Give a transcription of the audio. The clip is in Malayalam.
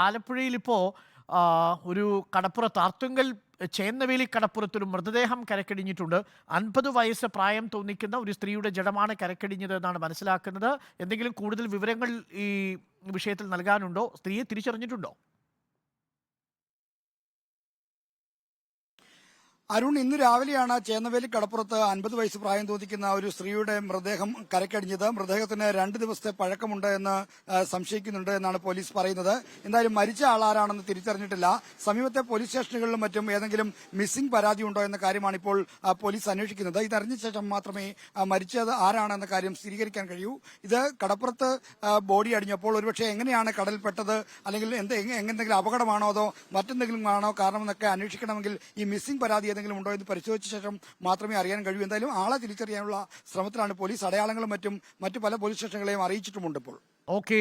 ആലപ്പുഴയിൽ ഇപ്പോൾ ഒരു കടപ്പുറത്ത് ആർത്തുങ്കൽ ചേന്നവേലി കടപ്പുറത്തൊരു മൃതദേഹം കരക്കടിഞ്ഞിട്ടുണ്ട്. 50 വയസ്സ് പ്രായം തോന്നിക്കുന്ന ഒരു സ്ത്രീയുടെ ജഡമാണ് കരക്കടിഞ്ഞത് എന്നാണ് മനസ്സിലാക്കുന്നത്. എന്തെങ്കിലും കൂടുതൽ വിവരങ്ങൾ ഈ വിഷയത്തിൽ നൽകാനുണ്ടോ? സ്ത്രീയെ തിരിച്ചറിഞ്ഞിട്ടുണ്ടോ? അരുൺ, ഇന്ന് രാവിലെയാണ് ചേന്നവേലി കടപ്പുറത്ത് 50 വയസ്സ് പ്രായം തോന്നിക്കുന്ന ഒരു സ്ത്രീയുടെ മൃതദേഹം കരക്കടിഞ്ഞത്. മൃതദേഹത്തിന് 2 ദിവസത്തെ പഴക്കമുണ്ട് എന്ന് സംശയിക്കുന്നുണ്ട് എന്നാണ് പോലീസ് പറയുന്നത്. എന്തായാലും മരിച്ച ആളാരാണെന്ന് തിരിച്ചറിഞ്ഞിട്ടില്ല. സമീപത്തെ പോലീസ് സ്റ്റേഷനുകളിലും മറ്റും ഏതെങ്കിലും മിസ്സിംഗ് പരാതി ഉണ്ടോ എന്ന കാര്യമാണ് ഇപ്പോൾ പോലീസ് അന്വേഷിക്കുന്നത്. ഇതറിഞ്ഞ ശേഷം മാത്രമേ മരിച്ചത് ആരാണെന്ന കാര്യം സ്ഥിരീകരിക്കാൻ കഴിയൂ. ഇത് കടപ്പുറത്ത് ബോഡി അടിഞ്ഞപ്പോൾ ഒരുപക്ഷെ എങ്ങനെയാണ് കടലിൽപ്പെട്ടത്, അല്ലെങ്കിൽ എന്തെങ്കിലും അപകടമാണോ അതോ മറ്റെന്തെങ്കിലും ആണോ കാരണമെന്നൊക്കെ അന്വേഷിക്കണമെങ്കിൽ ഈ മിസ്സിംഗ് പരാതി എന്തെങ്കിലും ഉണ്ടോ എന്ന് പരിശോധിച്ച ശേഷം മാത്രമേ അറിയാൻ കഴിയൂ. എന്തായാലും ആളെ തിരിച്ചറിയാനുള്ള ശ്രമത്തിലാണ് പോലീസ്. അടയാളങ്ങളും മറ്റു പല പോലീസ് സ്റ്റേഷനുകളെയും അറിയിച്ചിട്ടുമുണ്ട് ഇപ്പോൾ. ഓക്കെ.